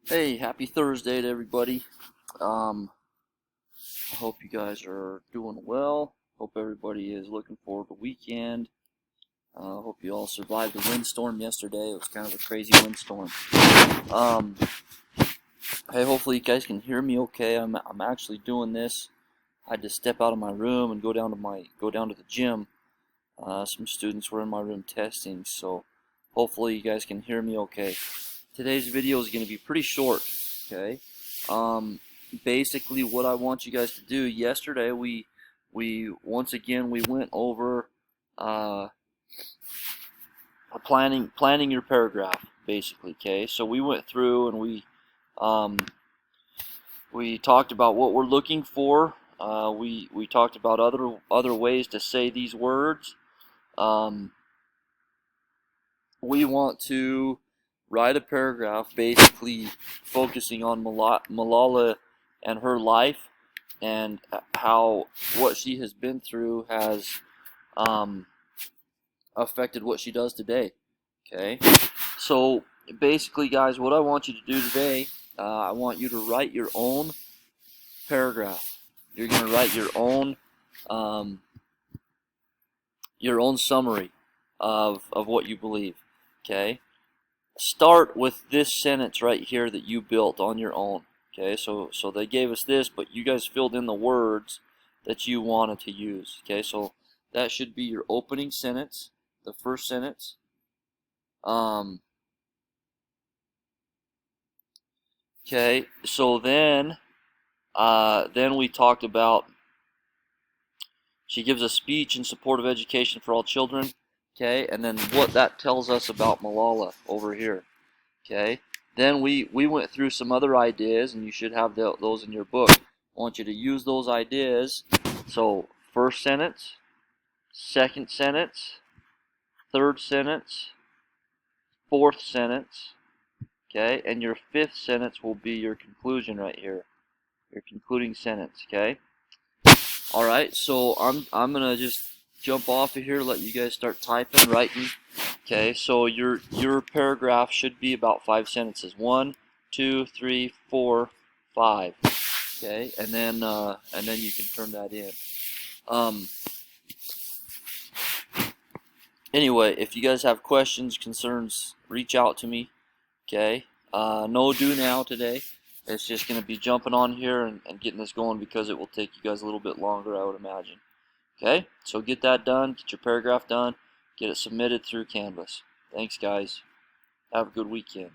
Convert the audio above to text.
Hey, happy Thursday to everybody. I hope you guys are doing well. Hope everybody is looking forward to the weekend. Hope you all survived the windstorm yesterday. It was kind of a crazy windstorm. Hey, hopefully you guys can hear me okay. I'm actually doing this. I had to step out of my room and go down to the gym. Some students were in my room testing, so hopefully you guys can hear me okay. Today's video is going to be pretty short, okay? Basically what I want you guys to do, yesterday we once again we went over planning your paragraph, basically, okay? So we went through and we talked about what we're looking for. We talked about other ways to say these words. We want to write a paragraph basically focusing on Malala and her life and how what she has been through has affected what she does today. Okay, so basically, guys, what I want you to do today, I want you to write your own paragraph. You're going to write your own summary of what you believe. Okay. Start with this sentence right here that you built on your own. Okay, so they gave us this, but you guys filled in the words that you wanted to use. Okay, so that should be your opening sentence, the first sentence. Okay, so then we talked about she gives a speech in support of education for all children. Okay, and then what that tells us about Malala over here. Okay, then we went through some other ideas, and you should have those in your book. I want you to use those ideas. So first sentence, second sentence, third sentence, fourth sentence, okay, and your fifth sentence will be your conclusion right here, your concluding sentence. Okay. All right, so I'm gonna just jump off of here, let you guys start typing, writing. Okay, so your paragraph should be about 5 sentences. 1, 2, 3, 4, 5. Okay, and then you can turn that in. Anyway, if you guys have questions, concerns, reach out to me. Okay, no do now today. It's just going to be jumping on here and getting this going because it will take you guys a little bit longer, I would imagine. Okay, so get that done, get your paragraph done, get it submitted through Canvas. Thanks, guys. Have a good weekend.